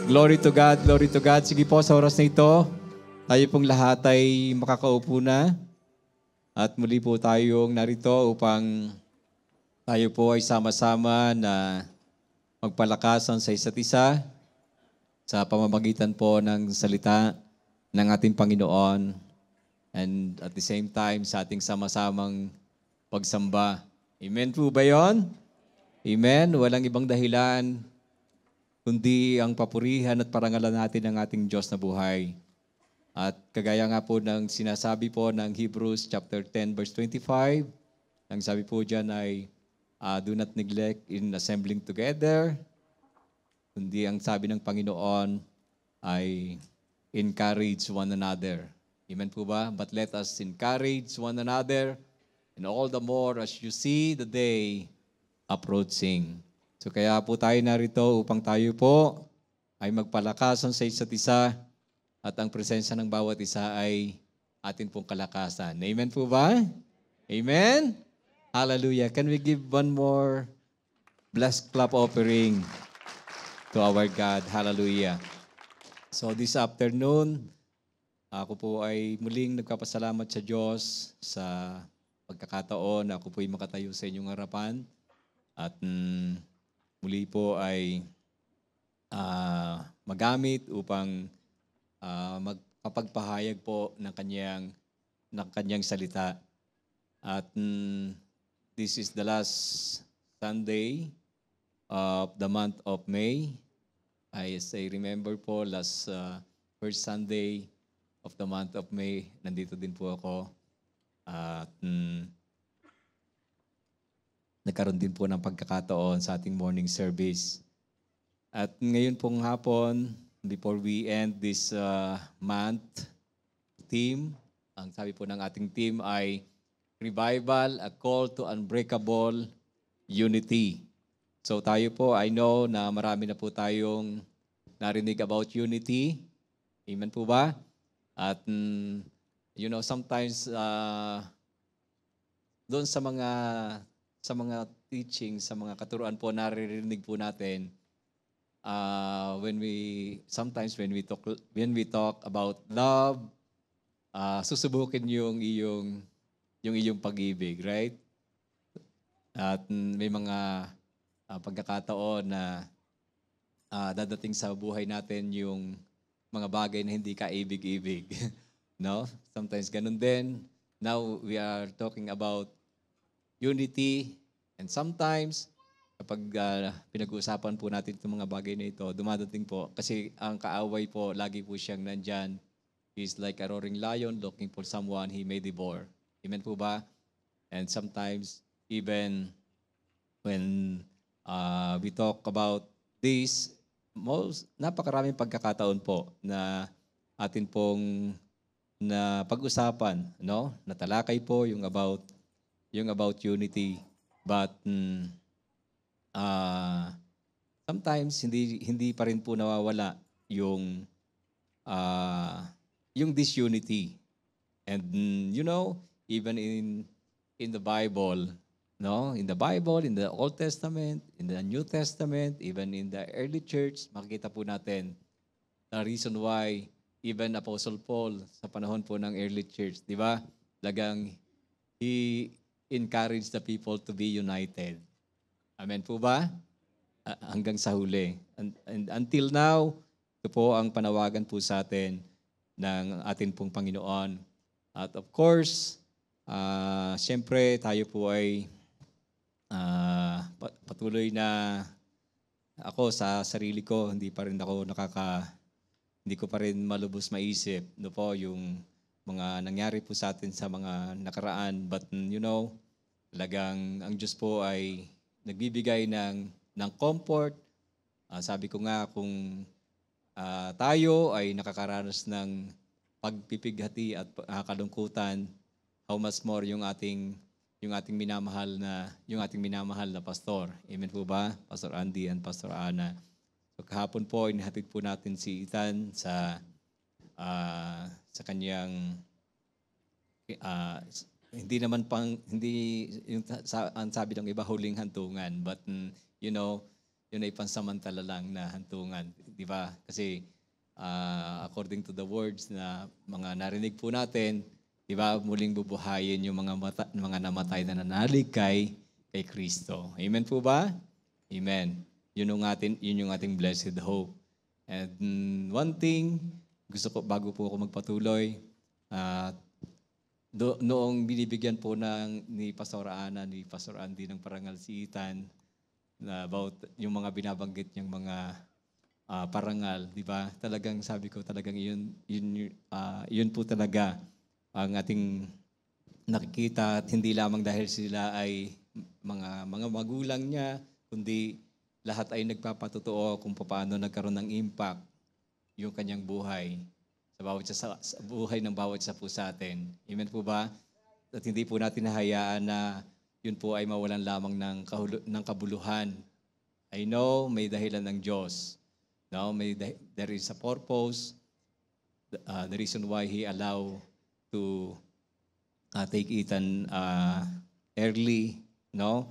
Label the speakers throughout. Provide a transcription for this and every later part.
Speaker 1: Glory to God, glory to God. Sige po, sa oras na ito, tayo pong lahat ay makakaupo na. At muli po tayong narito upang tayo po ay sama-sama na magpalakasan sa isa't isa sa pamamagitan po ng salita ng ating Panginoon and at the same time sa ating sama-samang pagsamba. Amen po ba yun? Amen. Walang ibang dahilan kundi ang papurihan at parangalan natin ng ating Diyos na buhay. At kagaya nga po ng sinasabi po ng Hebrews chapter 10 verse 25, ang sabi po dyan ay, do not neglect in assembling together, kundi ang sabi ng Panginoon ay encourage one another. Amen po ba? But let us encourage one another, and all the more as you see the day approaching. So kaya po tayo narito upang tayo po ay magpalakasan sa isa't isa at ang presensya ng bawat isa ay atin pong kalakasan. Amen po ba? Amen? Hallelujah. Can we give one more blessed clap offering to our God? Hallelujah. So this afternoon, ako po ay muling nagpapasalamat sa Diyos sa pagkakataon na ako po ay makatayo sa inyong harapan at muli po ay magamit upang magpapagpahayag po ng kanyang salita. At this is the last Sunday of the month of May. As I remember po, last first Sunday of the month of May, nandito din po ako. At nagkaroon din po ng pagkakataon sa ating morning service. At ngayon pong hapon, before we end this month theme, ang sabi po ng ating theme ay Revival, a Call to Unbreakable Unity. So tayo po, I know na marami na po tayong narinig about unity. Amen po ba? At sometimes doon sa mga teaching, sa mga katuruan po naririnig po natin when we talk about love, susubukin yung iyong pag-ibig, right? At may mga pagkakataon na dadating sa buhay natin yung mga bagay na hindi kaibig-ibig. No? Sometimes ganun din. Now we are talking about unity, and sometimes kapag pinag-uusapan po natin itong mga bagay na ito, dumadating po, kasi ang kaaway po, lagi po siyang nandyan. He's like a roaring lion looking for someone he may devour. Amen po ba? And sometimes, even when we talk about this, napakaraming pagkakataon po na atin pong na pag-usapan, no? Natalakay po yung about unity, but sometimes hindi pa rin po nawawala yung disunity. And even in the Bible, no? In the Bible, in the Old Testament, in the New Testament, even in the early church, makikita po natin the reason why even Apostle Paul sa panahon po ng early church, di ba? He encouraged the people to be united. Amen po ba? Hanggang sa huli. And until now, ito po ang panawagan po sa atin ng atin pong Panginoon. At of course, siyempre tayo po ay patuloy na ako sa sarili ko, hindi ko pa rin malubos maisip po yung mga nangyari po sa atin sa mga nakaraan. But talagang ang Diyos po ay nagbibigay ng comfort. Sabi ko nga, kung tayo ay nakakaranas ng pagpipighati at kalungkutan, how much more yung ating minamahal na pastor. Amen po ba? Pastor Andy and Pastor Ana. So kahapon po, inihatid po natin si Ethan sa kanyang hindi yung ang sabi ng iba huling hantungan, but yun ay pansamantala lang na hantungan. Di ba? Kasi according to the words na mga narinig po natin, di ba, muling bubuhayin yung mga namatay na nanalig kay Kristo. Amen po ba? Amen. Yun yung ating blessed hope. And one thing, gusto ko, bago po ako magpatuloy, noong binibigyan po ni Pastor Ana, ni Pastor Andy ng parangal si Ethan, na about yung mga binabanggit niyang mga parangal, di ba? Talagang sabi ko, talagang yun po talaga ang ating nakikita, at hindi lamang dahil sila ay mga magulang niya, kundi lahat ay nagpapatotoo kung paano nagkaroon ng impact yung kanyang buhay sa buhay ng bawat isa po sa atin. Amen po ba? At hindi po natin hayaan na yun po ay mawalan lamang ng kabuluhan. I know may dahilan ng Diyos. No, there is a purpose. The reason why He allowed to take Ethan early, no?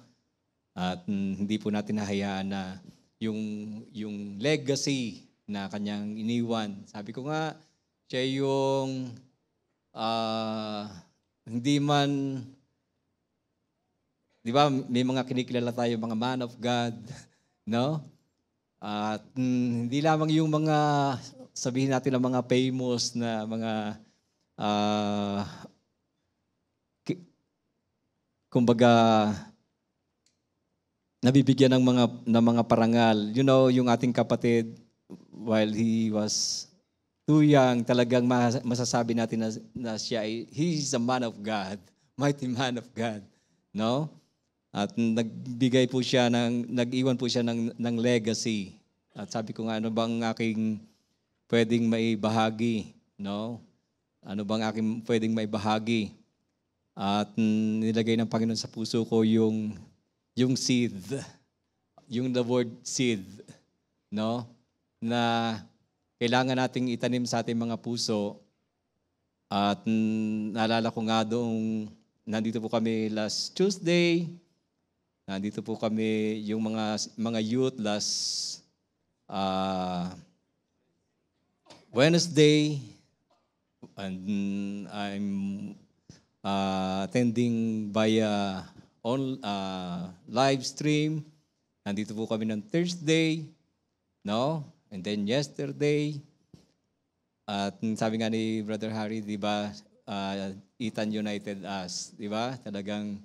Speaker 1: At hindi po natin hahayaan na yung legacy na kanyang iniwan. Sabi ko nga, siya yung hindi man, di ba, may mga kinikilala tayo, mga man of God, no? At hindi lamang yung mga, sabihin natin ng mga famous na mga, kumbaga, nabibigyan ng mga parangal. You know, yung ating kapatid, while he was too young, talagang masasabi natin na siya ay, he is a man of God, mighty man of God, no? At nag-iwan po siya ng legacy. At sabi ko nga, ano bang aking pwedeng maibahagi, no? Ano bang aking pwedeng maibahagi? At nilagay ng Panginoon sa puso ko yung seed, yung the word seed, no? Na kailangan nating itanim sa ating mga puso. At naalala ko nga doong nandito po kami last Tuesday, nandito po kami yung mga youth last Wednesday, and I'm attending via live stream. Nandito po kami ng Thursday, no? And then yesterday, at sabi nga ni Brother Harry, di ba, Ethan united us, di ba? Talagang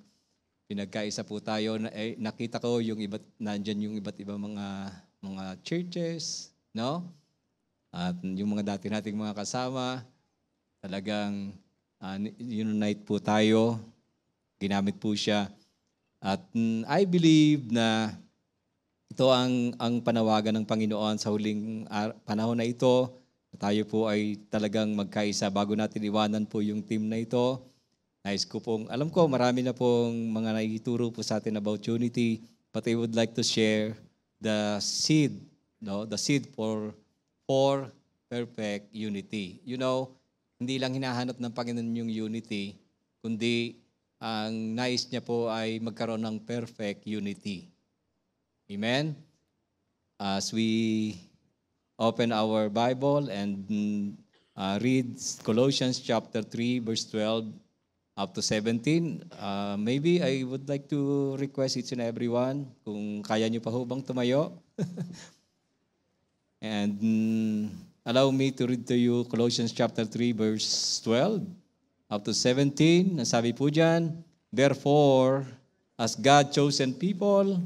Speaker 1: pinagkaisa po tayo. Nakita ko nandyan yung iba't ibang mga churches, no? At yung mga dati nating mga kasama, talagang unite po tayo. Ginamit po siya. At I believe na ito ang panawagan ng Panginoon sa huling panahon na ito. Tayo po ay talagang magkaisa bago natin iwanan po yung team na ito. Nais ko pong, alam ko marami na pong mga naituro po sa atin about unity, but I would like to share the seed, no? The seed for perfect unity. You know, hindi lang hinahanap ng Panginoon yung unity, kundi ang nais niya po ay magkaroon ng perfect unity. Amen? As we open our Bible and read Colossians chapter 3, verse 12 up to 17, maybe I would like to request each and everyone, kung kaya niyo pa ho bang tumayo. And allow me to read to you Colossians chapter 3, verse 12 up to 17. Nasabi po dyan, therefore, as God-chosen people,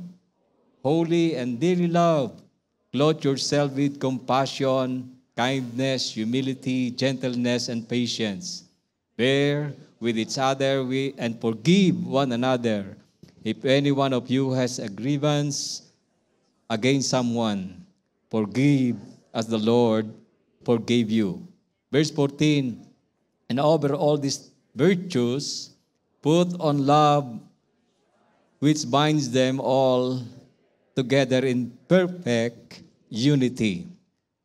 Speaker 1: holy and dearly loved, clothe yourself with compassion, kindness, humility, gentleness, and patience. Bear with each other and forgive one another. If any one of you has a grievance against someone, forgive as the Lord forgave you. Verse 14, and over all these virtues, put on love, which binds them all together in perfect unity.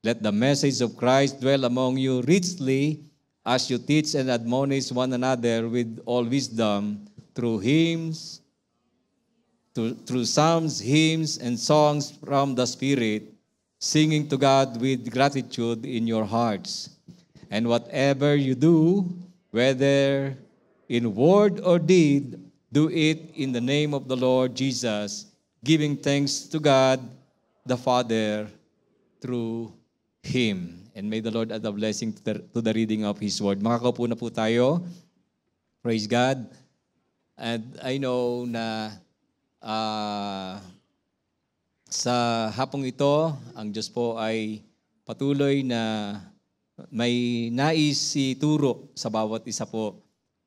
Speaker 1: Let the message of Christ dwell among you richly as you teach and admonish one another with all wisdom through hymns through psalms, hymns, and songs from the Spirit, singing to God with gratitude in your hearts. And whatever you do, whether in word or deed, do it in the name of the Lord Jesus, giving thanks to God the Father through Him. And may the Lord add a blessing to the reading of His Word. Makakaupo na po tayo. Praise God. And I know na sa hapong ito, ang Diyos po ay patuloy na may nais ituro sa bawat isa po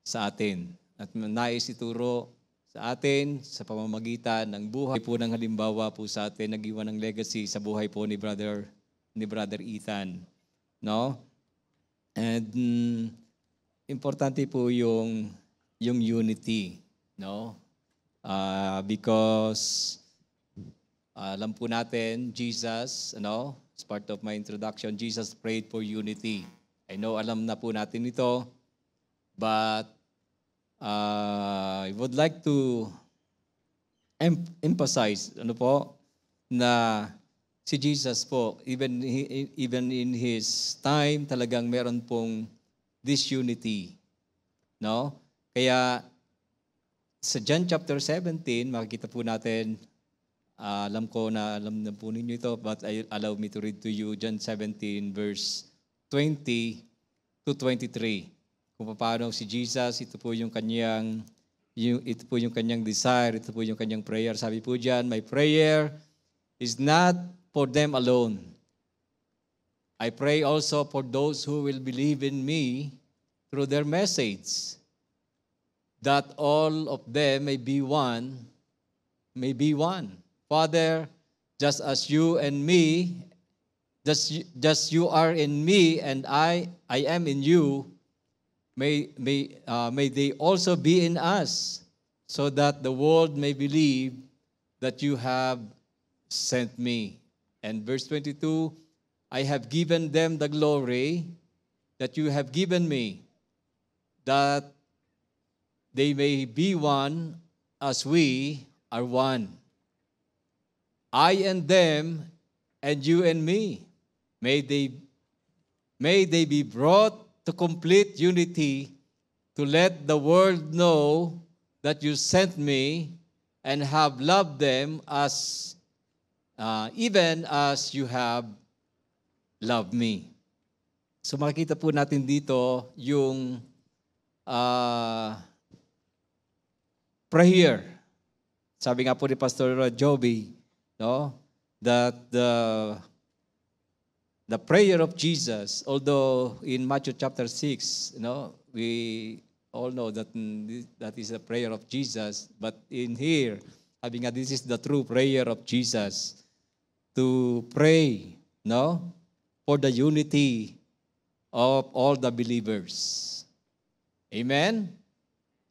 Speaker 1: sa atin. At nais ituro sa atin sa pamamagitan ng buhay po ng halimbawa po sa atin, nag-iwan ng legacy sa buhay po ni Brother Ethan. No? And importante po yung unity, no? Because alam po natin, Jesus, as part of my introduction, Jesus prayed for unity. I know alam na po natin ito, but I would like to emphasize, na si Jesus po, even in His time, talagang meron pong disunity. No? Kaya sa John chapter 17, makikita po natin, alam na po ninyo ito, but allow me to read to you John 17 verse 20 to 23. Kung paano si Jesus, ito po yung kanyang desire, ito po yung kanyang prayer. Sabi po diyan, my prayer is not for them alone. I pray also for those who will believe in me through their message, that all of them may be one. Father, just as you and me, just you are in me and I am in you, may they also be in us, so that the world may believe that you have sent me. And verse 22, I have given them the glory that you have given me, that they may be one as we are one. I and them, and you and me. May they be brought to complete unity, to let the world know that you sent me and have loved them as even as you have loved me. So makikita po natin dito yung prayer. Sabi nga po ni Pastor Joby, no, that the prayer of Jesus, although in Matthew chapter 6, we all know that is a prayer of Jesus, but in here, sabi nga, this is the true prayer of Jesus, to pray, for the unity of all the believers. Amen?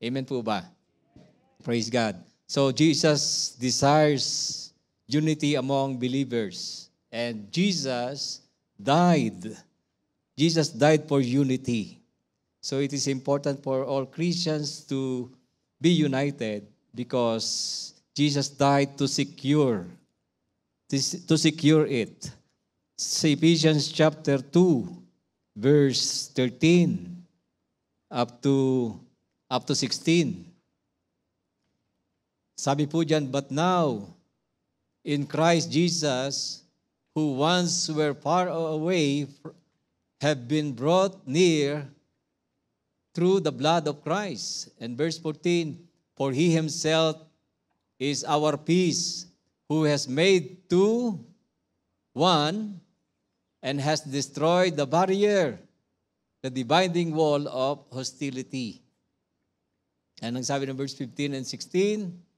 Speaker 1: Amen po ba? Praise God. So Jesus desires unity among believers. And Jesus died. Jesus died for unity. So it is important for all Christians to be united because Jesus died to secure it. Sa Ephesians chapter 2, verse 13 up to 16. Sabi po diyan, but now, in Christ Jesus, who once were far away, have been brought near through the blood of Christ. And verse 14, for He Himself is our peace, who has made two one and has destroyed the barrier, the dividing wall of hostility. And ang sabi ng verse 15 and 16,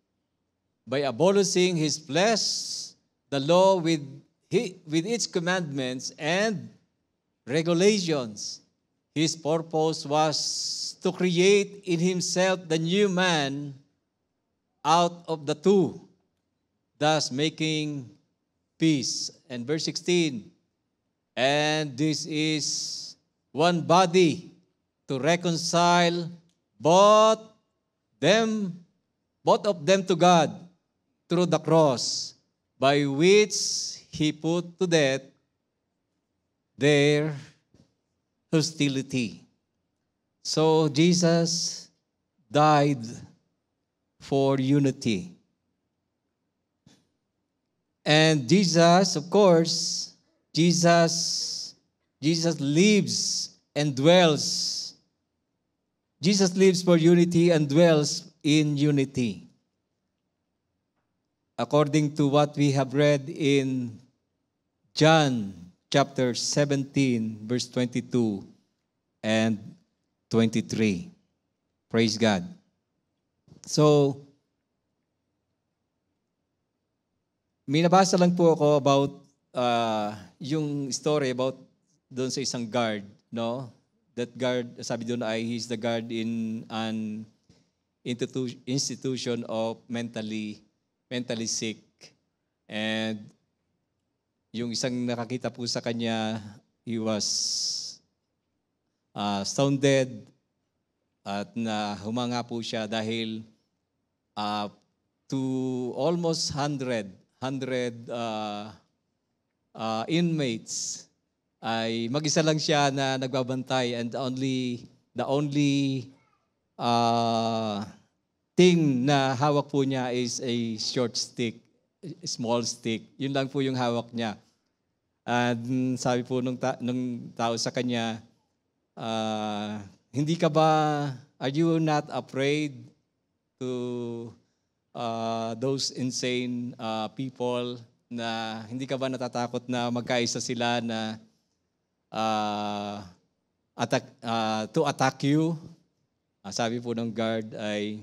Speaker 1: by abolishing His flesh, the law with its commandments and regulations, His purpose was to create in Himself the new man out of the two, thus making peace. And verse 16, and this is one body to reconcile both of them to God through the cross, by which He put to death their hostility. So Jesus died for unity. And Jesus, of course, Jesus lives and dwells. Jesus lives for unity and dwells in unity. According to what we have read in John chapter 17, verse 22 and 23. Praise God. So, may nabasa lang po ako about yung story about doon sa isang guard, no? That guard, sabi doon ay he's the guard in an institution of mentally sick. And yung isang nakakita po sa kanya, he was stone dead at humanga po siya dahil to almost 100 inmates ay mag-isa lang siya na nagbabantay, and the only thing na hawak po niya is a short stick, small stick. Yun lang po yung hawak niya. And sabi po nung tao sa kanya, hindi ka ba, are you not afraid to those insane people, na hindi ka ba natatakot na magkaisa sila na to attack you? Sabi po ng guard ay,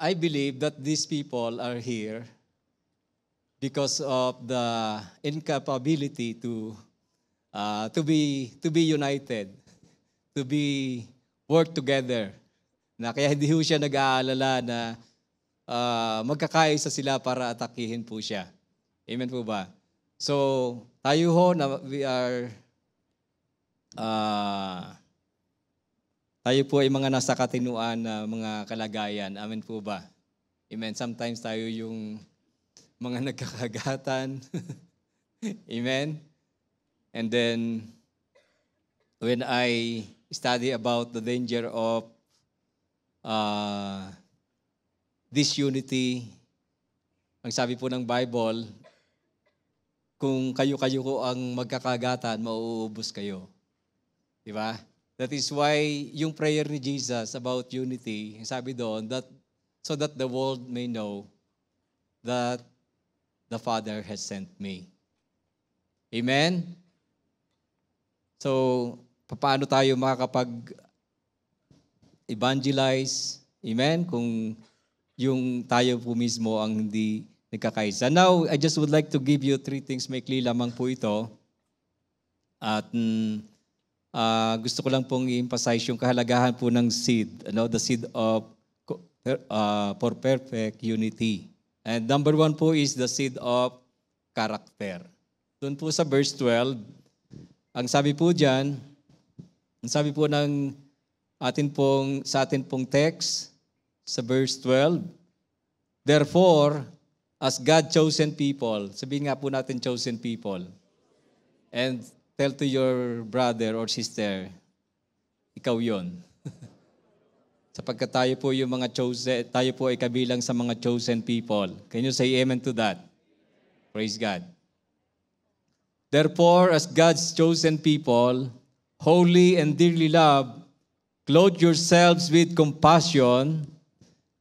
Speaker 1: I believe that these people are here because of the incapability to be united, to be work together. Na kaya hindi ho siya nag-aalala na magkakaisa sila para atakihin po siya. Amen po ba? So, tayo ho na tayo po ay mga nasa katinuan na mga kalagayan. Amen po ba? Amen. Sometimes tayo yung mga nagkakagatan. Amen. And then, when I study about the danger of disunity, ang sabi po ng Bible, kung kayo-kayo ko ang magkakagatan, mauubos kayo. Di ba? That is why yung prayer ni Jesus about unity, sabi doon, so that the world may know that the Father has sent me. Amen? So, paano tayo makakapag-evangelize? Amen? Kung yung tayo po mismo ang hindi nagkakaisa. Now, I just would like to give you 3 things. Maikli lamang po ito. At gusto ko lang pong i-emphasize yung kahalagahan po ng seed. The seed of for perfect unity. And number 1 po is the seed of character. Doon po sa verse 12, ang sabi po dyan, ang sabi po ng sa atin pong text, sa verse 12, therefore, as God-chosen people, sabihin nga po natin chosen people, and tell to your brother or sister, ikaw yon. Sapagkat tayo po yung mga chosen, tayo po ay kabilang sa mga chosen people. Can you say amen to that? Praise God. Therefore, as God's chosen people, holy and dearly loved, clothe yourselves with compassion,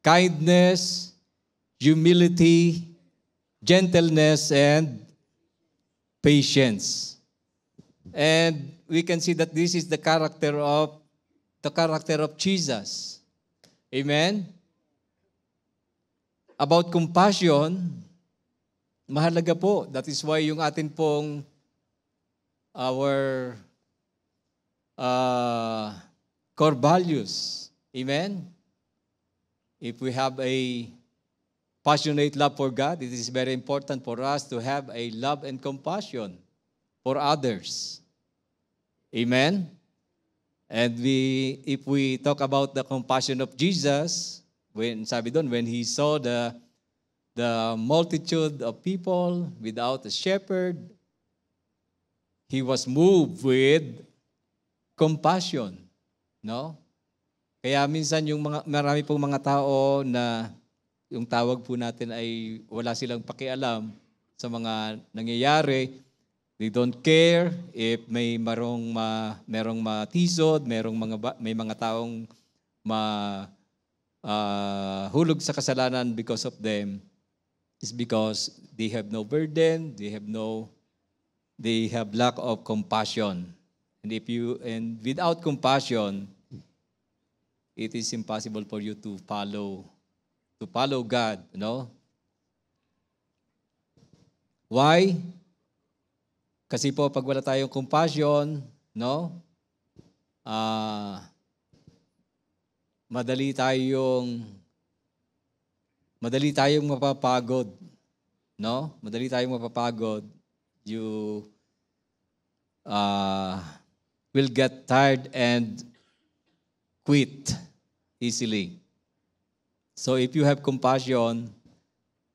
Speaker 1: kindness, humility, gentleness, and patience. And we can see that this is the character of Jesus. Amen? About compassion, mahalaga po. That is why yung atin pong our core values. Amen? If we have a passionate love for God, it is very important for us to have a love and compassion for others. Amen? And if we talk about the compassion of Jesus, When he saw the multitude of people without a shepherd, he was moved with compassion, no? Kaya minsan marami pong mga tao na yung tawag po natin ay wala silang pakialam sa mga nangyayari. They don't care if merong matisod, may mga taong hulog sa kasalanan because of them. It's because they have no burden, they have lack of compassion. And without compassion, it is impossible for you to follow God, no? Why? Kasi po pag wala tayong compassion, no? Madali tayong mapapagod, no? Madali tayong mapapagod. You will get tired and quit easily. So if you have compassion,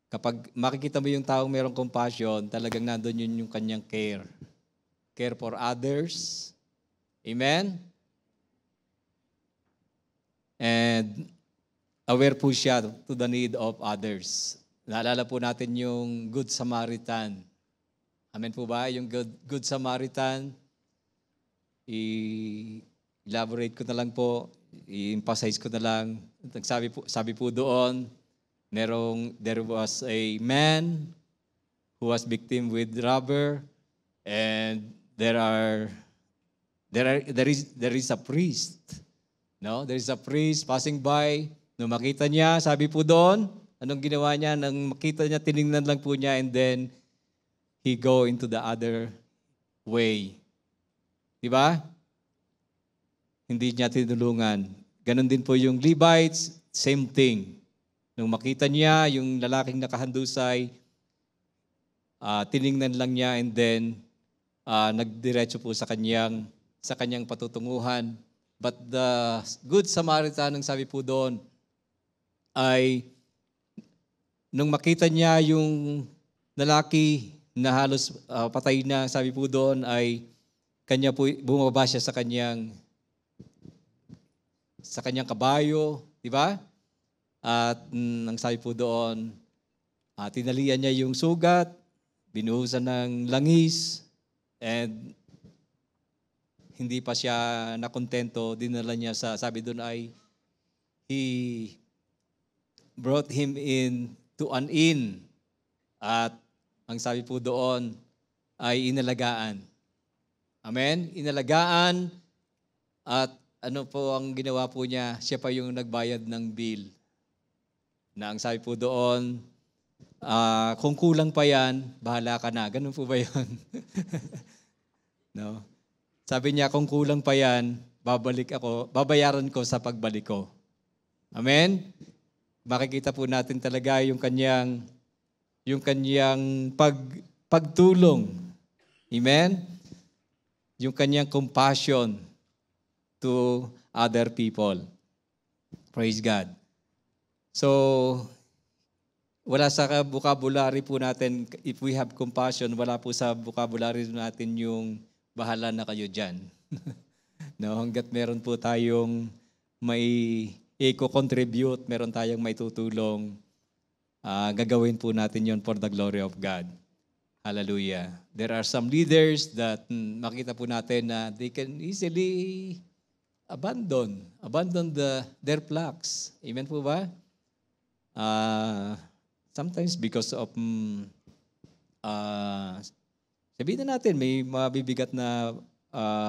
Speaker 1: kapag makikita mo yung taong mayroong compassion, talagang nandun yun yung kanyang care. Care for others. Amen? And aware po siya to the need of others. Naalala po natin yung Good Samaritan. Amen po ba? Yung Good Samaritan, i-elaborate ko na lang po, i-emphasize ko na lang. Sabi po doon, there was a man who was victim with robber, and there is a priest. No, there is a priest passing by. Nung makita niya, sabi po doon, anong ginawa niya? Nang makita niya, tiningnan lang po niya, and then he go into the other way. Diba? Hindi niya tinulungan. Ganon din po yung Levites, same thing. Nung makita niya yung lalaking nakahandusay, tiningnan lang niya, and then nagdiretso po sa kanyang patutunguhan. But the Good Samaritan, ang sabi po doon, ay nung makita niya yung lalaki na halos patay na, sabi po doon, ay kanya po bumaba siya sa kanyang kabayo, di ba? At ang sabi po doon, tinalian niya yung sugat, binuhusan ng langis, and hindi pa siya nakontento, dinala niya sabi doon ay, he brought him in to an inn. At ang sabi po doon ay inalagaan. Amen? Inalagaan, at ano po ang ginawa po niya? Siya pa yung nagbayad ng bill. Na ang sabi po doon, kung kulang pa yan, bahala ka na. Ganun po ba yun? No? Sabi niya, kung kulang pa yan, babayaran ko sa pagbalik ko. Amen? Makikita po natin talaga yung kanyang pagtulong. Amen? Yung kanyang compassion to other people. Praise God. So, wala sa vocabulary po natin, if we have compassion, wala po sa vocabulary natin yung bahala na kayo dyan. No, hanggat meron po tayong may i-contribute, meron tayong may tutulong, gagawin po natin yon for the glory of God. Hallelujah. There are some leaders that makita po natin na they can easily abandon their flocks. Amen po ba? Sometimes because of sabihin na natin, may mabibigat na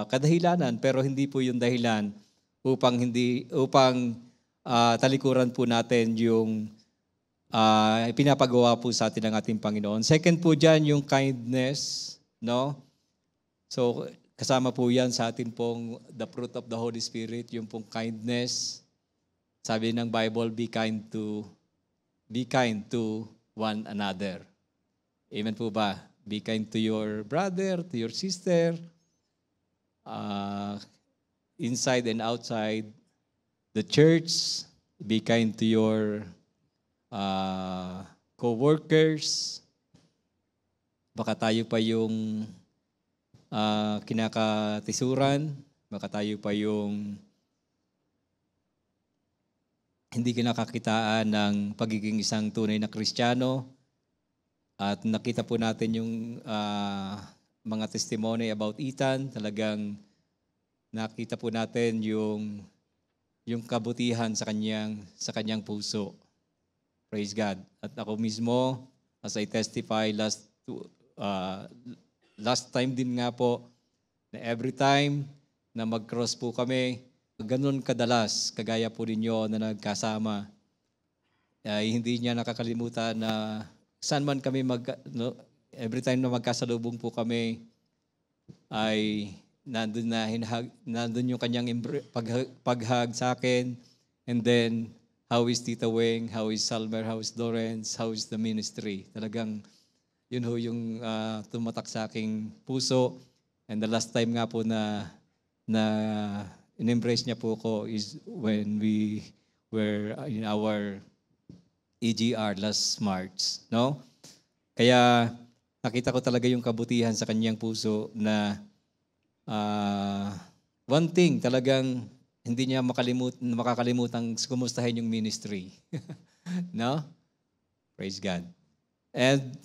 Speaker 1: kadahilanan, pero hindi po yung dahilan upang talikuran po natin yung pinapagawa po sa atin ng ating Panginoon. Second po dyan, yung kindness, no? So, kasama po yan sa atin pong the fruit of the Holy Spirit, yung pong kindness. Sabi ng Bible, be kind to one another. Amen po ba? Be kind to your brother, to your sister, inside and outside the church. Be kind to your co-workers. Baka tayo pa yung kinakatisuran. Baka tayo pa yung hindi kinakakitaan ng pagiging isang tunay na Kristiyano. At nakita po natin yung mga testimony about Ethan. Talagang nakita po natin yung kabutihan sa kanyang puso. Praise God. At ako mismo, as I testify last time din nga po, na every time na mag-cross po kami, ganun kadalas, kagaya po ninyo na nagkasama, ay hindi niya nakakalimutan na saan man kami every time na magkasalubong po kami, ay nandun yung kanyang paghag sa akin. And then, how is Tita Weng? How is Salmer? How is Lawrence? How is the ministry? Talagang yun ho yung tumatak sa aking puso. And the last time nga po na in-embrace niya po ko is when we were in our EGR last March. No? Kaya nakita ko talaga yung kabutihan sa kanyang puso na one thing, talagang hindi niya makakalimutang kumustahin yung ministry. No? Praise God. And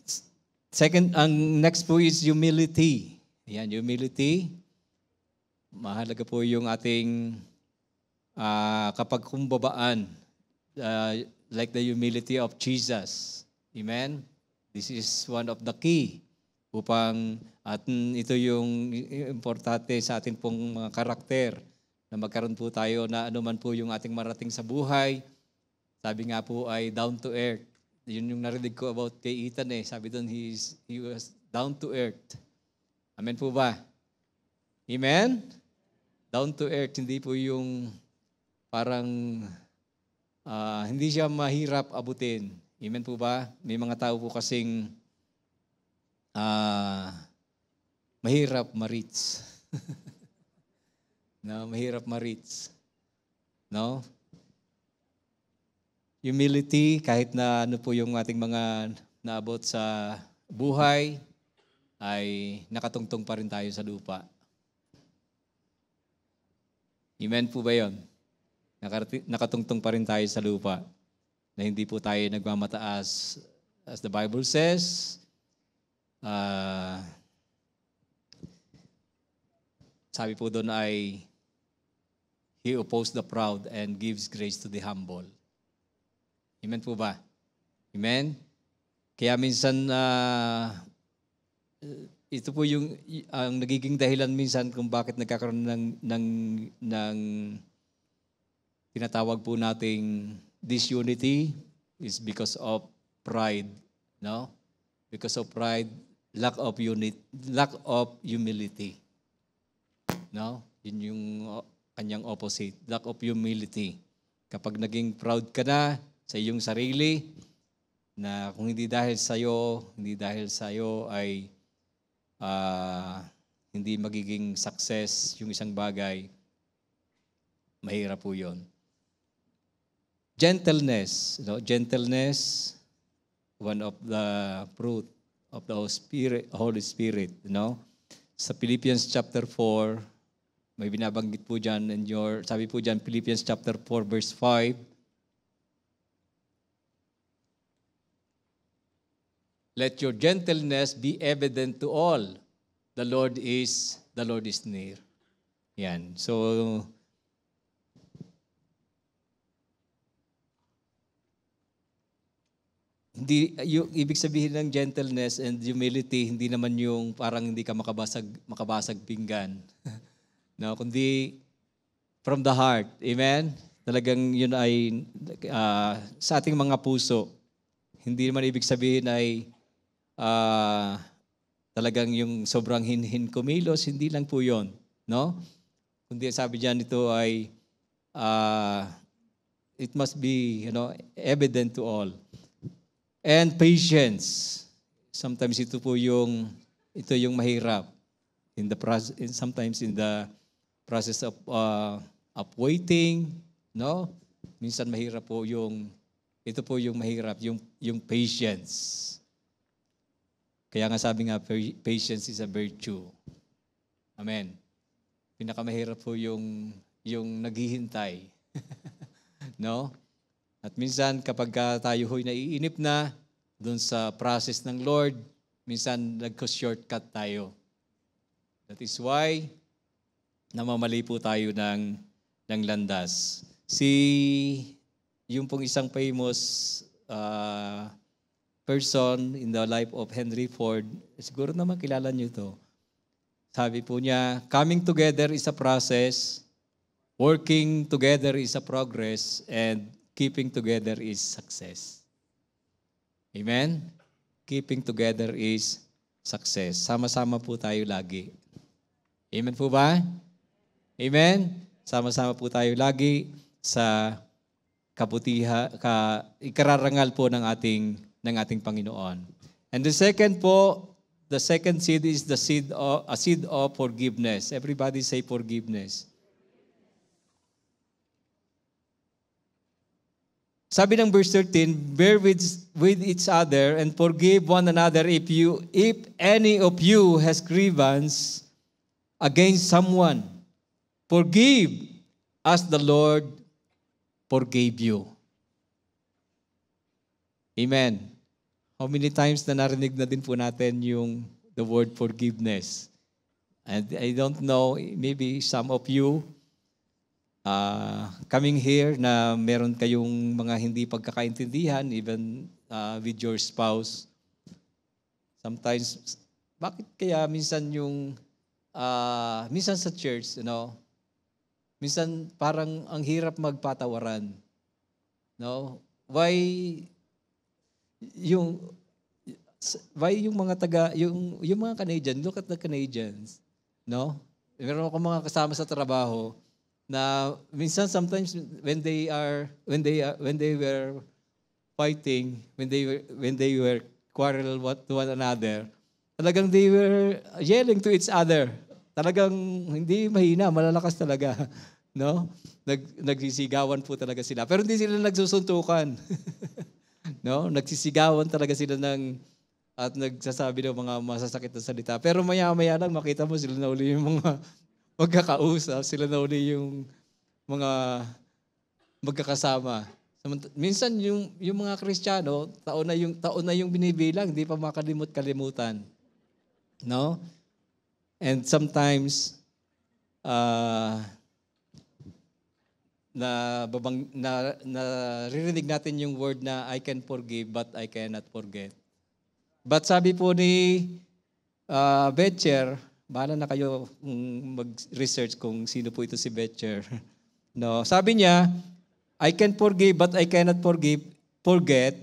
Speaker 1: second, ang next po is humility. Yan, humility. Mahalaga po yung ating kapagkumbabaan, like the humility of Jesus. Amen? This is one of the key at ito yung importante sa ating pong mga karakter na magkaroon po tayo na anuman po yung ating marating sa buhay. Sabi nga po ay down to earth. Yun yung narinig ko about kay Ethan eh. Sabi doon, he was down to earth. Amen po ba? Amen? Down to earth, hindi po yung parang hindi siya mahirap abutin. Amen po ba? May mga tao po kasing mahirap ma-reach. No, mahirap ma-reach. No? Humility, kahit na ano po yung ating mga naabot sa buhay, ay nakatungtong pa rin tayo sa lupa. Amen po ba yun? Nakatungtong pa rin tayo sa lupa. Na hindi po tayo nagmamataas. As the Bible says, sabi po doon ay, He opposes the proud and gives grace to the humble. Amen po ba? Amen? Kaya minsan, ito po yung ang nagiging dahilan minsan kung bakit nagkakaroon ng tinatawag po nating disunity is because of pride, no? Because of pride, lack of humility. No? Yun yung kanyang opposite, lack of humility. Kapag naging proud ka na sa iyong sarili, na kung hindi dahil sa iyo ay hindi magiging success yung isang bagay, mahirap po yun. Gentleness, gentleness, one of the fruit of the Holy Spirit, Sa Philippians chapter 4, may binabanggit po dyan, sabi po dyan, Philippians chapter 4, verse 5, let your gentleness be evident to all. The Lord is near. Yan. So, yung ibig sabihin ng gentleness and humility, hindi naman yung parang hindi ka makabasag pinggan. No, kundi from the heart. Amen? Talagang yun ay sa ating mga puso. Hindi naman ibig sabihin ay talagang yung sobrang hinhin kumilos, hindi lang po yun. No? Kundi sabi diyan ito ay it must be, evident to all. And patience. Sometimes ito yung mahirap. Sometimes in the process of waiting, Minsan mahirap po ito po yung mahirap, yung patience. Kaya nga sabi nga, patience is a virtue. Amen. Pinakamahirap po yung naghihintay. No? At minsan kapag tayo ho'y naiinip na doon sa process ng Lord, minsan nagko-shortcut tayo. That is why namamali po tayo ng landas. Yung pong isang famous person in the life of Henry Ford, siguro naman kilala niyo to. Sabi po niya, coming together is a process, working together is a progress, and keeping together is success. Amen? Keeping together is success. Sama-sama po tayo lagi. Amen po ba? Amen? Sama-sama po tayo lagi sa ikararangal po ng ating Panginoon. And the second seed is a seed of forgiveness. Everybody say forgiveness. Sabi ng verse 13, bear with each other and forgive one another if any of you has grievance against someone. Forgive as the Lord forgave you. Amen. How many times na narinig na din po natin the word forgiveness? And I don't know, maybe some of you coming here na meron kayong mga hindi pagkakaintindihan, even with your spouse. Sometimes, bakit kaya minsan minsan sa church, minsan parang ang hirap magpatawaran. No? Why yung mga yung mga Canadian, look at the Canadians, no? Meron ako mga kasama sa trabaho na minsan sometimes when they were fighting, when they were quarrel to one another, talagang they were yelling to each other. Talagang hindi mahina, malalakas talaga, no? Nagsisigawan po talaga sila. Pero hindi sila nagsusuntukan. No? Nagsisigawan talaga sila at nagsasabi ng mga masasakit na salita. Pero maya-maya lang makita mo sila na uli yung mga magkakausap, sila na uli yung mga magkakasama. Minsan yung mga Kristiyano, taon na yung binibilang, hindi pa makalimut-kalimutan. No? And sometimes naririnig natin yung word na I can forgive but I cannot forget. But sabi po ni Betcher, bahala na kayo mag-research kung sino po ito si Betcher. No, sabi niya, I can forgive but I cannot forget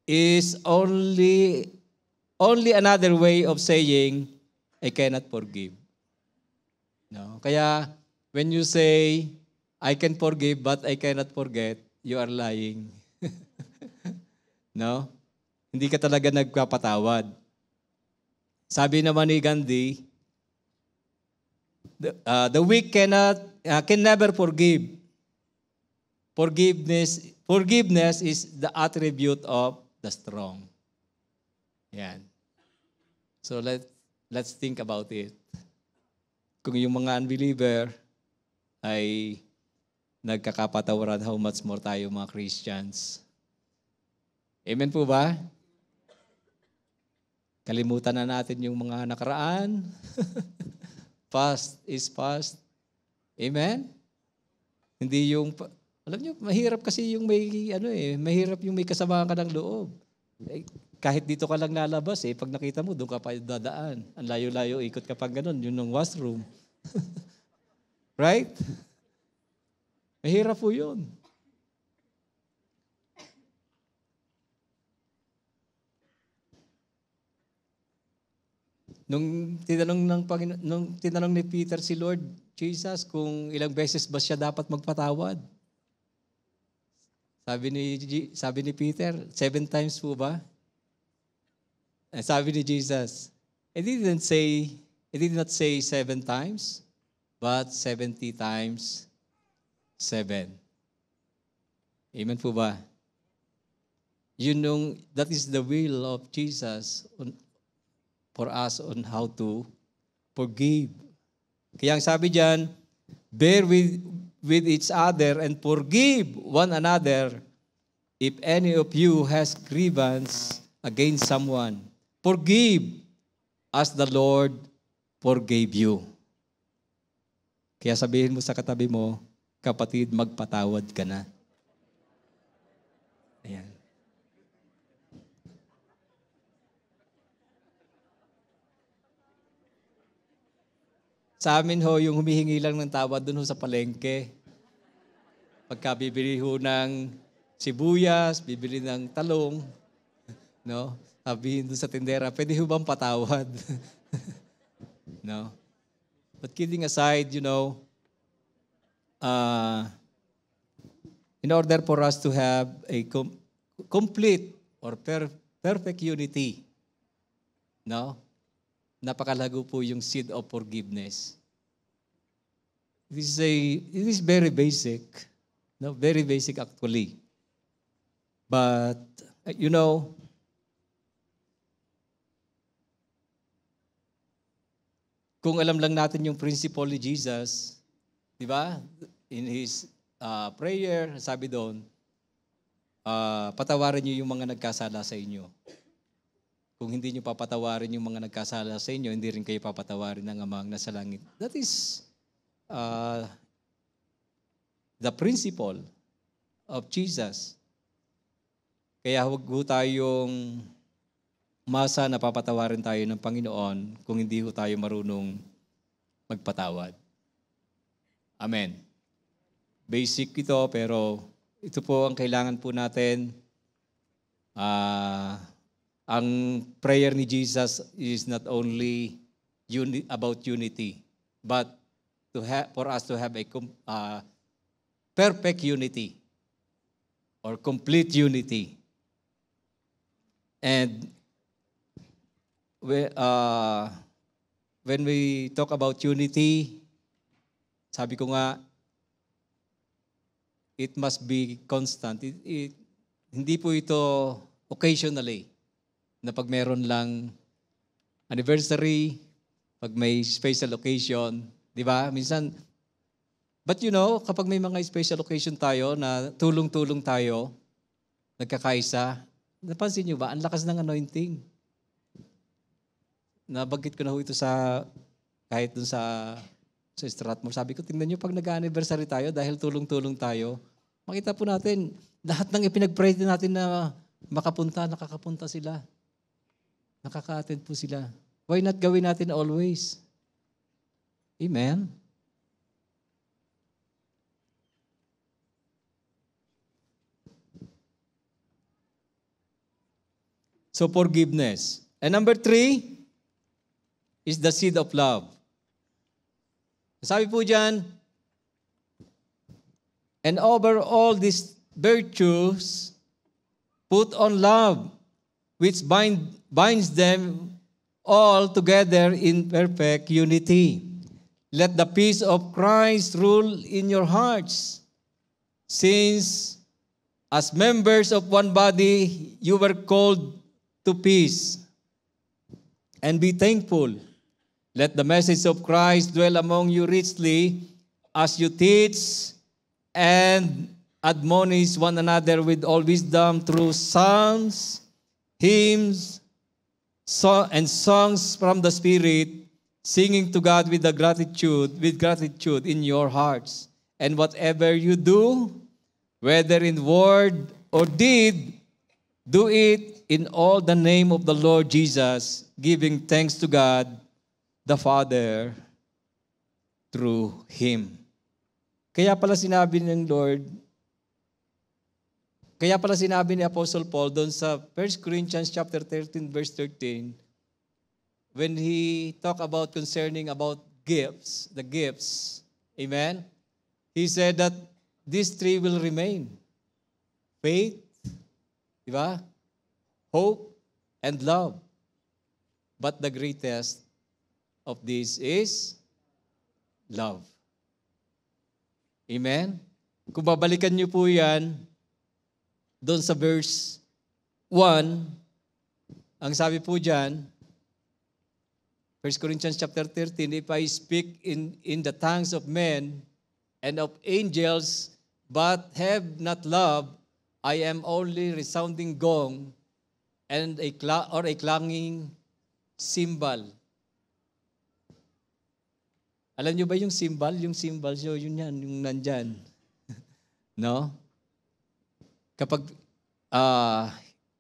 Speaker 1: is only another way of saying I cannot forgive. No, kaya when you say I can forgive but I cannot forget, you are lying. No? Hindi ka talaga nagpapatawad. Sabi naman ni Gandhi, the weak can never forgive. Forgiveness is the attribute of the strong. Yan. So let's think about it. Kung yung mga unbeliever ay nagkakapatawaran, how much more tayo mga Christians. Amen po ba? Kalimutan na natin yung mga nakaraan. Past is past. Amen? Hindi alam niyo, mahirap kasi yung mahirap yung may kasamaan ka ng loob. Kahit dito ka lang lalabas pag nakita mo, doon ka pa dadaan. Ang layo-layo, ikot ka pa ganun, yun ng washroom. Right? Mahirap po yun. Nung tinanong ni Peter si Lord Jesus kung ilang beses ba siya dapat magpatawad. Sabi ni Peter, 7 times po ba? Sabi ni Jesus, He did not say 7 times, but 70 times 7. Amen po ba? That is the will of Jesus for us on how to forgive. Kaya ang sabi diyan, bear with each other and forgive one another if any of you has grievance against someone. Forgive as the Lord forgave you. Kaya sabihin mo sa katabi mo, kapatid, magpatawad ka na. Ayan. Sa amin ho, yung humihingi lang ng tawad dun ho sa palengke. Pagka bibili ho ng sibuyas, bibili ng talong, no? Sabihin dun sa tindera, pwede ho bang patawad? No? But kidding aside, in order for us to have a complete or perfect unity, no? Napakalago po yung seed of forgiveness. It is very basic. No, very basic actually. But, kung alam lang natin yung principle ni Jesus, di ba? In his prayer, sabi doon, patawarin niyo yung mga nagkasala sa inyo. Kung hindi niyo papatawarin yung mga nagkasala sa inyo, hindi rin kayo papatawarin ng Amang nasa langit. That is the principle of Jesus. Kaya huwag ho tayong umasa na papatawarin tayo ng Panginoon kung hindi ho tayo marunong magpatawad. Amen. Basic ito, pero ito po ang kailangan po natin. Ang prayer ni Jesus is not only about unity, but for us to have a perfect unity or complete unity. And when we talk about unity, sabi ko nga, it must be constant. Hindi po ito occasionally, na pag meron lang anniversary, pag may special occasion, di ba? Minsan, but kapag may mga special occasion tayo na tulong-tulong tayo, nagkakaisa, napansin nyo ba, ang lakas ng anointing. Nabanggit ko na ho ito kahit dun sa Stratmore. Sabi ko, tingnan nyo, pag nag-anniversary tayo, dahil tulong-tulong tayo, makita po natin, lahat ng ipinag-pray natin na nakakapunta sila. Nakaka-attend po sila. Why not gawin natin always? Amen? So forgiveness. And number 3 is the seed of love. Sabi po dyan, and over all these virtues, put on love, which binds them all together in perfect unity. Let the peace of Christ rule in your hearts, since as members of one body, you were called to peace. And be thankful. Let the message of Christ dwell among you richly as you teach and admonish one another with all wisdom through psalms, hymns, and songs from the Spirit, singing to God with gratitude in your hearts. And whatever you do, whether in word or deed, do it in all the name of the Lord Jesus, giving thanks to God the Father through Him. Kaya pala sinabi ni Apostle Paul doon sa 1 Corinthians chapter 13 verse 13, when he talk about concerning about gifts, the gifts, amen? He said that these 3 will remain. Faith, di ba? Hope, and love. But the greatest of these is love. Amen? Kung babalikan niyo po yan, doon sa verse 1, ang sabi po dyan, 1 Corinthians chapter 13, if I speak in the tongues of men and of angels, but have not love, I am only resounding gong and a clanging cymbal. Alam nyo ba yung cymbal? Yung cymbal, so yun yan, yung nandyan. No? Kapag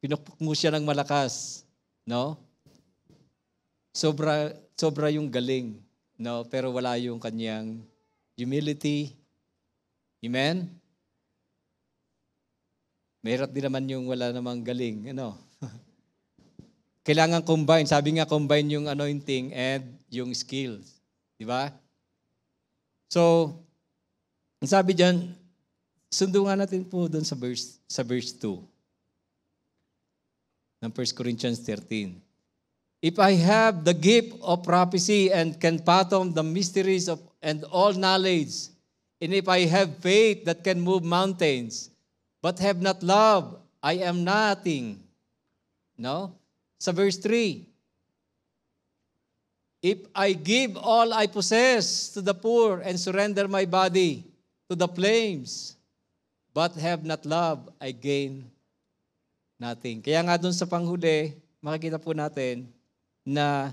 Speaker 1: pinukpok mo siya ng malakas, no? Sobra yung galing, no? Pero wala yung kanyang humility. Amen? Mahirap din naman yung wala namang galing, ano? Kailangan combine. Sabi nga, combine yung anointing and yung skills. Di ba? So, ang sabi dyan, sundo nga natin po doon sa verse 2 ng 1 Corinthians 13. If I have the gift of prophecy and can fathom the mysteries of and all knowledge, and if I have faith that can move mountains, but have not love, I am nothing. No? Sa verse 3, if I give all I possess to the poor and surrender my body to the flames, but have not love, I gain nothing. Kaya nga doon sa panghuli, makikita po natin na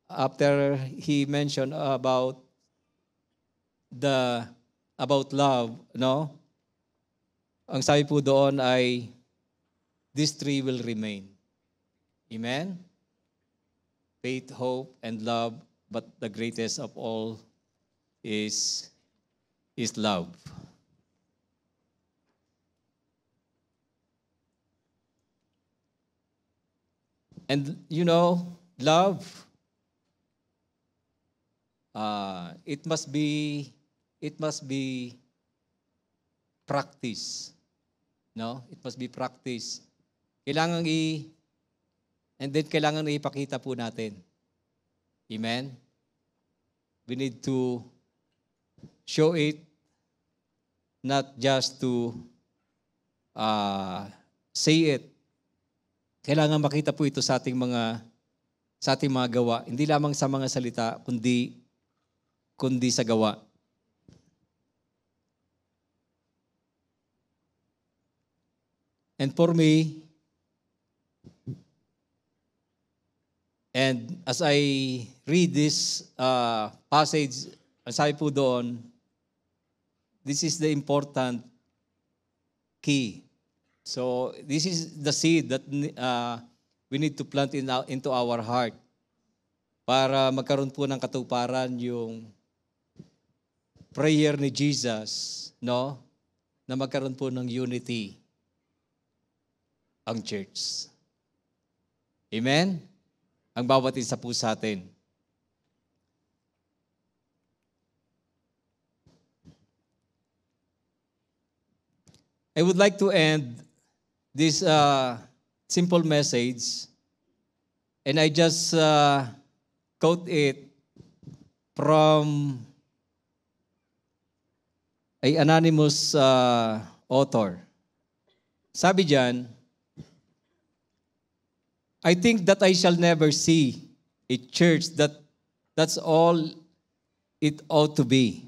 Speaker 1: after he mentioned about love, no? Ang sabi po doon ay, these three will remain. Amen? Faith, hope, and love, but the greatest of all is love. And you know, love, it must be practice. No? It must be practice. Kailangan ipakita po natin. Amen? We need to show it, not just to say it. Kailangan makita po ito sa ating mga gawa. Hindi lamang sa mga salita, kundi sa gawa. And for me, and as I read this passage, ang sabi po doon, this is the important key. So this is the seed that we need to plant into our heart para magkaroon po ng katuparan yung prayer ni Jesus, no? Na magkaroon po ng unity ang church. Amen? Ang bawat isa po sa atin. I would like to end this simple message, and I just quote it from an anonymous author. Sabi diyan, I think that I shall never see a church that's all it ought to be.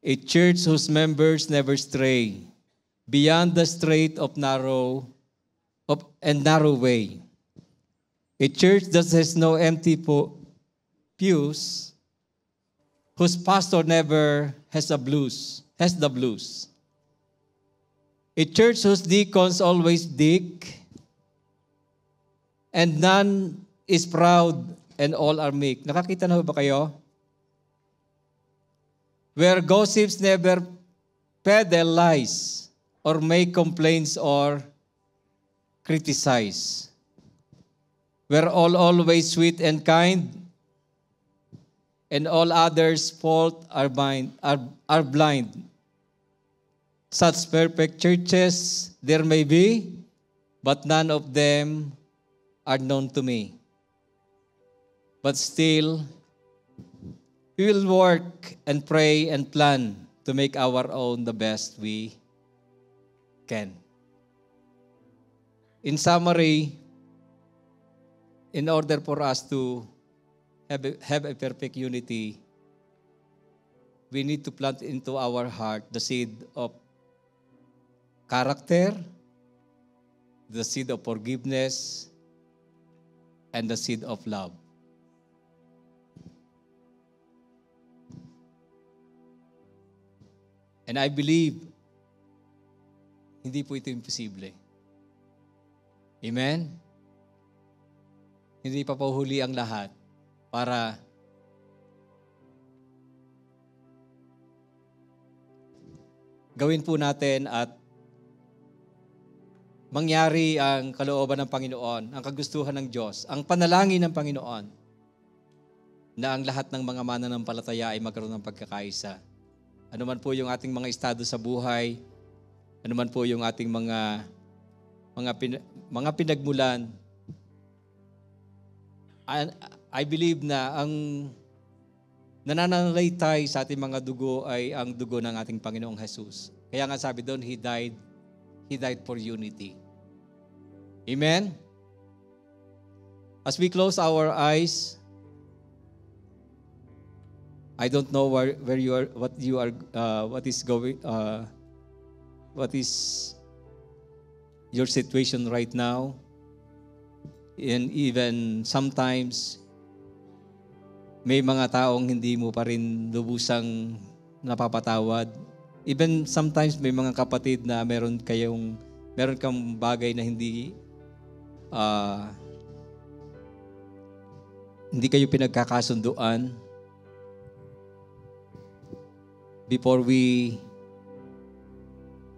Speaker 1: A church whose members never stray beyond the straight narrow way. A church that has no empty pews, whose pastor never has the blues. A church whose deacons always dig, and none is proud and all are meek. Nakakita na ba kayo? Where gossips never peddle lies or make complaints or criticize. Where all always sweet and kind, and all others' fault are blind. Such perfect churches there may be, but none of them are known to me. But still, we will work and pray and plan to make our own the best we can. In summary, in order for us to have a perfect unity, we need to plant into our heart the seed of character, the seed of forgiveness, and the seed of love. And I believe, hindi po ito imposible. Amen? Hindi pa po huli ang lahat para gawin po natin at mangyari ang kalooban ng Panginoon, ang kagustuhan ng Diyos, ang panalangin ng Panginoon na ang lahat ng mga mananampalataya ay magkaroon ng pagkakaisa. Ano man po yung ating mga estado sa buhay, ano man po yung ating mga pinagmulan, I believe na ang nananalaytay sa ating mga dugo ay ang dugo ng ating Panginoong Jesus. Kaya nga sabi doon, He died for unity. Amen? As we close our eyes, I don't know where you are, what is your situation right now. And even sometimes, may mga taong hindi mo pa rin lubusang napapatawad. Even sometimes may mga kapatid na meron kang bagay na hindi kayo pinagkakasunduan.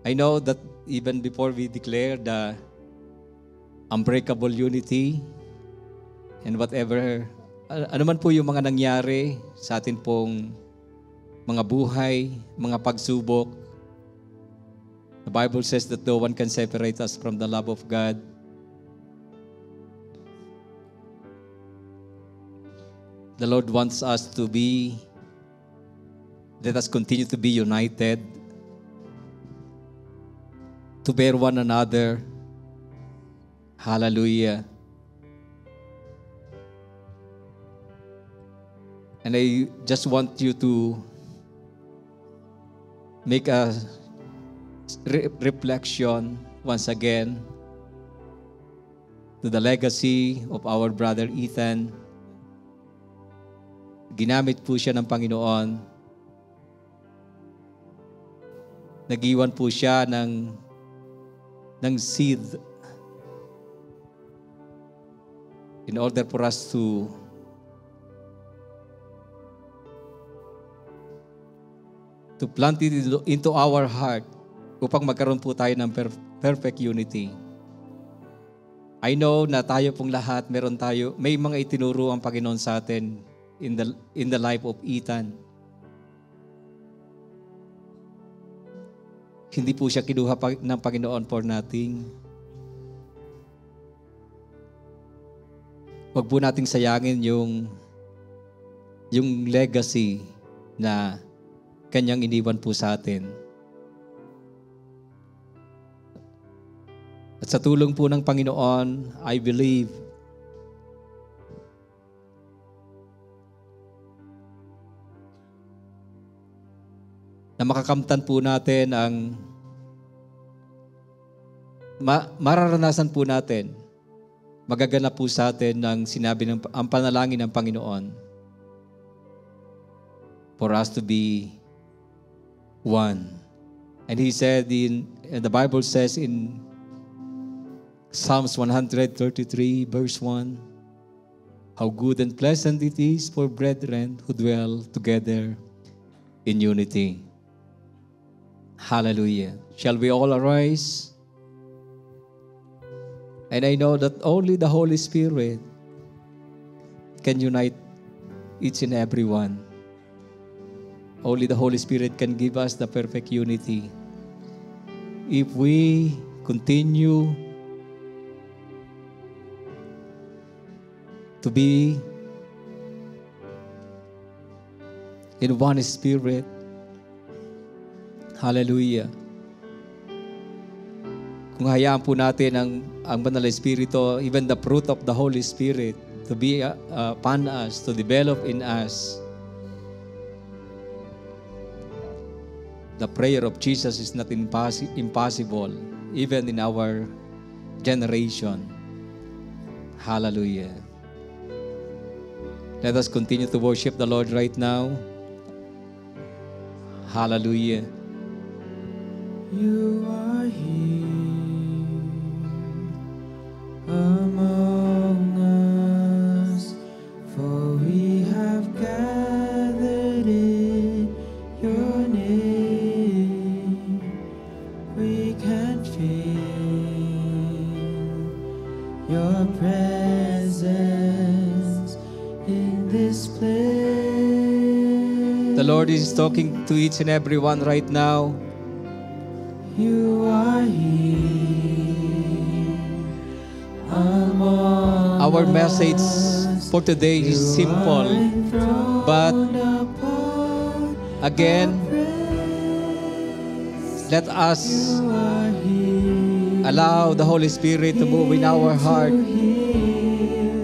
Speaker 1: I know that even before we declare the unbreakable unity and whatever, ano man po yung mga nangyari sa atin pong mga buhay, mga pagsubok, the Bible says that no one can separate us from the love of God. The Lord wants us to let us continue to be united, to bear one another. Hallelujah. And I just want you to make a reflection once again to the legacy of our brother Ethan. Ginamit po siya ng Panginoon. Nag-iwan po siya ng seed in order for us to plant it into our heart upang magkaroon po tayo ng perfect unity. I know na tayo pong lahat, may mga itinuro ang Panginoon sa atin in the life of Ethan. Hindi po siya kinuha ng Panginoon for nothing. Huwag po nating sayangin yung legacy na Kanyang iniwan po sa atin. At sa tulong po ng Panginoon, I believe na makakamtan po natin mararanasan po natin, magaganap po sa atin ang ang panalangin ng Panginoon for us to be one. And He said and the Bible says in Psalms 133 verse 1, how good and pleasant it is for brethren who dwell together in unity. Hallelujah. Shall we all arise? And I know that only the Holy Spirit can unite each and every one. Only the Holy Spirit can give us the perfect unity. If we continue to be in one spirit, hallelujah. Kung hayaan po natin ang Banal na Espiritu, even the fruit of the Holy Spirit, to be upon us, to develop in us. The prayer of Jesus is not impossible, even in our generation. Hallelujah. Let us continue to worship the Lord right now. Hallelujah.
Speaker 2: You are here among us, for we have gathered in your name. We can feel your presence in this place.
Speaker 1: The Lord is talking to each and every one right now.
Speaker 2: You are here among
Speaker 1: Our message for today is simple, but again, let us allow the Holy Spirit to move in our heart.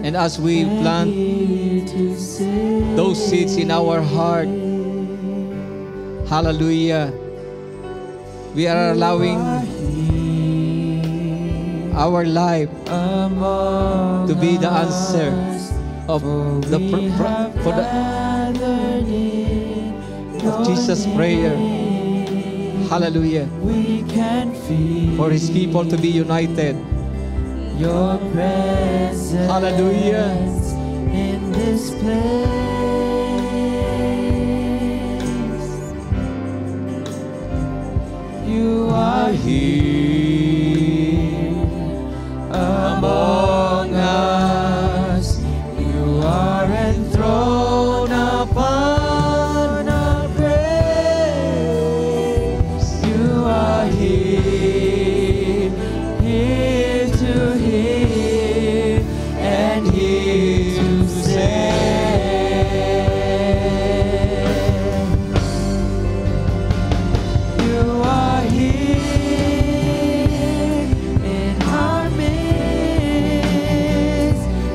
Speaker 1: And as we plant those seeds in our heart, hallelujah, we are allowing our life to be the answer of Jesus' prayer. Hallelujah. For His people to be united.
Speaker 2: Your presence
Speaker 1: Hallelujah.
Speaker 2: in this place. You are here among us. You are enthroned upon our praise. You are here, here to hear and here to save. You are here in our midst.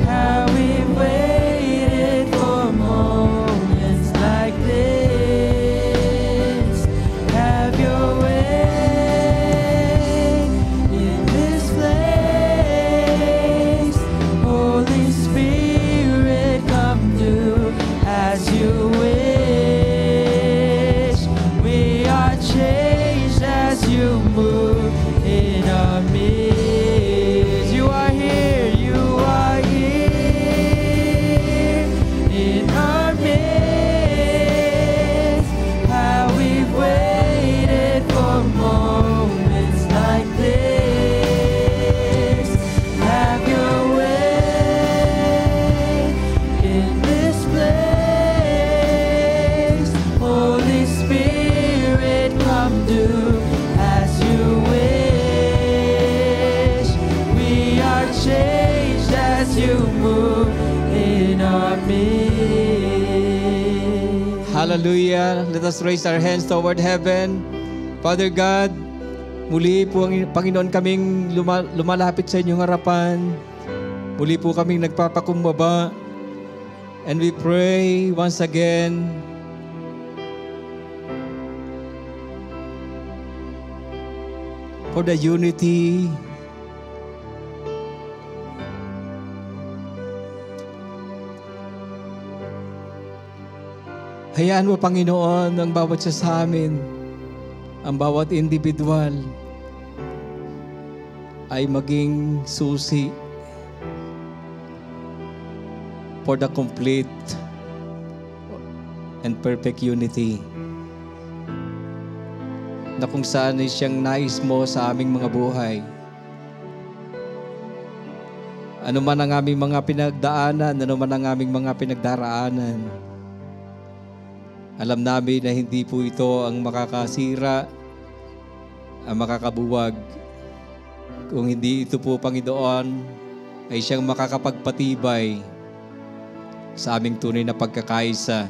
Speaker 2: How we've waited for moments like this. Have your way in this place. Holy Spirit, come do as you wish. We are changed as you move in our midst. You are here, you are here in our midst. How we've waited for moments like this. Have your way in this place. Holy Spirit, come do as you wish. We are changed as you move in our midst.
Speaker 1: Hallelujah. Let us raise our hands toward heaven. Father God, muli po, Panginoon, kaming lumalapit sa inyong harapan. Muli po kaming nagpapakumbaba. And we pray once again for the unity hayaan mo, Panginoon, ang bawat isa sa amin, ang bawat individual ay maging susi for the complete and perfect unity na kung saan ay siyang nais mo sa aming mga buhay. Ano man ang aming mga pinagdaanan, ano man ang aming mga pinagdaraanan, alam namin na hindi po ito ang makakasira, ang makakabuwag. Kung hindi ito po, Panginoon, ay siyang makakapagpatibay sa aming tunay na pagkakaisa.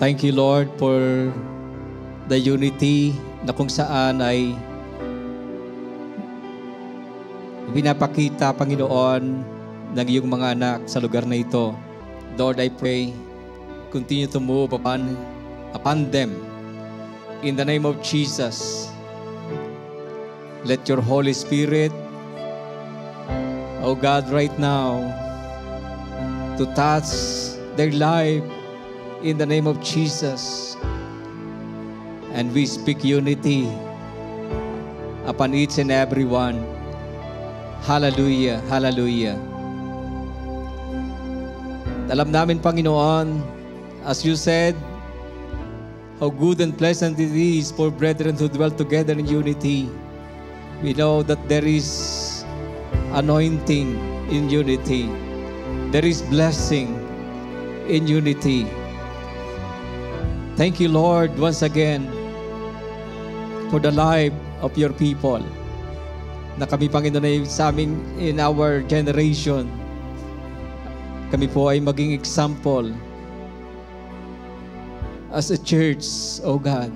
Speaker 1: Thank you, Lord, for the unity na kung saan ay pinapakita, Panginoon, ng iyong mga anak sa lugar na ito. Lord, I pray, continue to move upon them. In the name of Jesus, let your Holy Spirit, oh God, right now, to touch their life in the name of Jesus. And we speak unity upon each and every one. Hallelujah, hallelujah. Alam namin, Panginoon, as you said, how good and pleasant it is for brethren to dwell together in unity. We know that there is anointing in unity. There is blessing in unity. Thank you, Lord, once again for the life of your people. Na kami, Panginoon, ay sa amin in our generation, kami po ay maging example as a church, O God.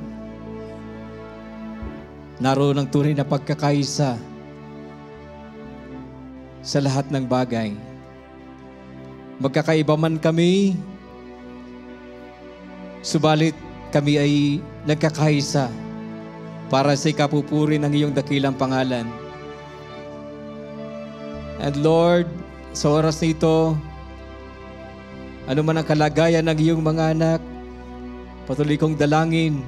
Speaker 1: Naroon ang tunay na pagkakaisa sa lahat ng bagay. Magkakaiba man kami, subalit kami ay nagkakaisa para sa ikapupuri ng iyong dakilang pangalan. And Lord, sa oras na ito, ano man ang kalagayan ng iyong mga anak, patuloy kong dalangin,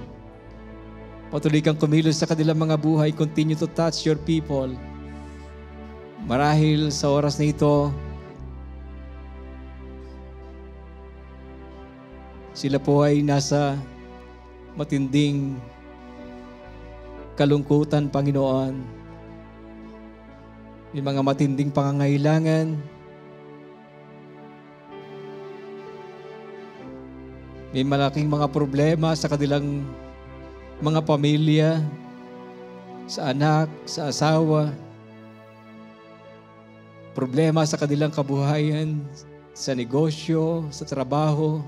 Speaker 1: patuloy kang kumilos sa kanilang mga buhay, continue to touch your people. Marahil sa oras na ito, sila po ay nasa matinding kalungkutan, Panginoon. May mga matinding pangangailangan. May malaking mga problema sa kanilang mga pamilya, sa anak, sa asawa. Problema sa kanilang kabuhayan, sa negosyo, sa trabaho.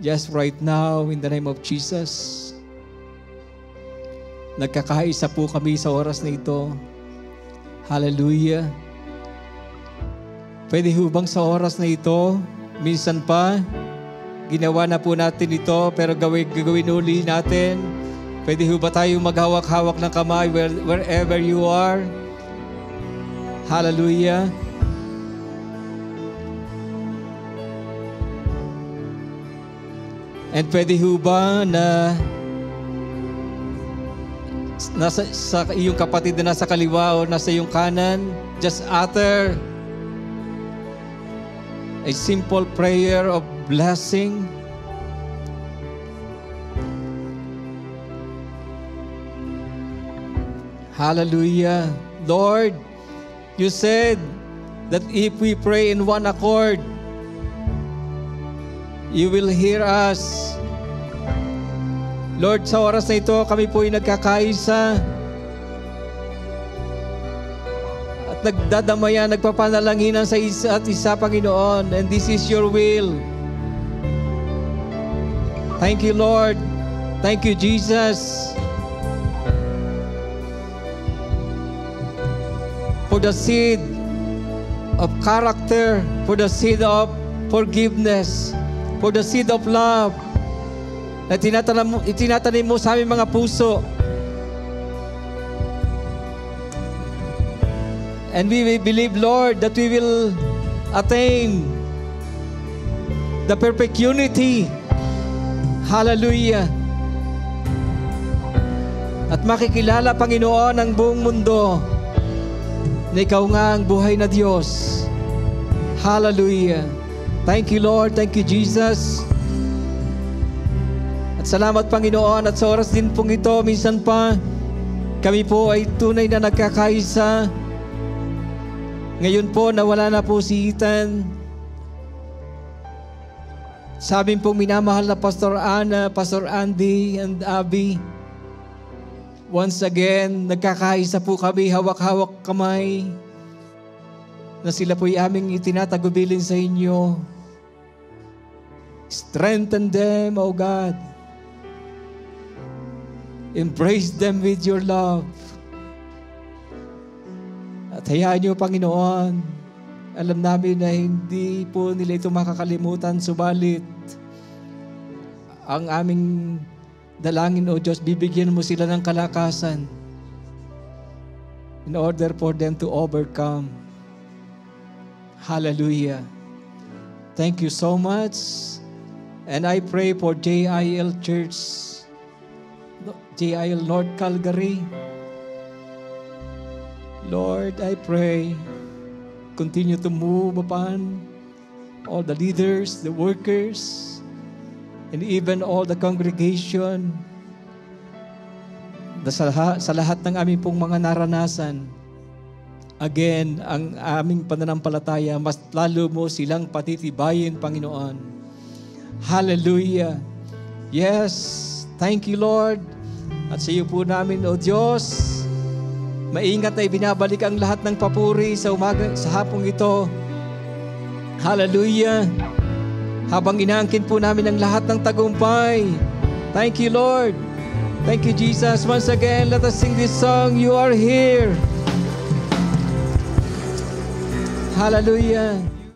Speaker 1: Just right now, in the name of Jesus, nagkakaisa po kami sa oras na ito. Hallelujah. Pwede ho bang sa oras na ito, minsan pa, ginawa na po natin ito, pero gagawin uli natin. Pwede ho ba tayong maghawak-hawak ng kamay wherever you are? Hallelujah. And pwede ho ba na sa iyong kapatid na nasa kaliwa o nasa iyong kanan, just utter a simple prayer of blessing. Hallelujah. Lord, you said that if we pray in one accord, you will hear us. Lord, sa oras na ito, kami po ay nagkakaisa at nagdadamayan, nagpapanalanginan sa isa at isa, Panginoon. And this is your will. Thank you, Lord. Thank you, Jesus, for the seed of character, for the seed of forgiveness, for the seed of love na itinatanim mo sa aming mga puso. And we will believe, Lord, that we will attain the perfect unity. Hallelujah. At makikilala, Panginoon, ang buong mundo na ikaw nga ang buhay na Diyos. Hallelujah. Thank you, Lord. Thank you, Jesus. At salamat, Panginoon. At sa oras din pong ito, minsan pa, kami po ay tunay na nagkakaisa. Ngayon po, nawala na po si Ethan. Sa amin pong minamahal na Pastor Ana, Pastor Andy, and Abby. Once again, nagkakaisa po kami, hawak-hawak kamay, na sila po'y aming itinatagubilin sa inyo. Strengthen them, O God. Embrace them with your love. At hayaan niyo, Panginoon, alam namin na hindi po nila ito makakalimutan, subalit ang aming dalangin, O Diyos, bibigyan mo sila ng kalakasan in order for them to overcome. Hallelujah. Thank you so much. And I pray for JIL Church, JIL North Calgary. Lord, I pray, continue to move upon all the leaders, the workers, and even all the congregation. Sa lahat ng aming pong mga naranasan, again, ang aming pananampalataya, mas lalo mo silang patitibayin, Panginoon. Hallelujah. Yes, thank you, Lord. At sa iyo po namin, O Diyos, maingat na ibinabalik ang lahat ng papuri sa hapong ito. Hallelujah. Habang inaangkin po namin ang lahat ng tagumpay. Thank you, Lord. Thank you, Jesus. Once again, let us sing this song, You Are Here. Hallelujah.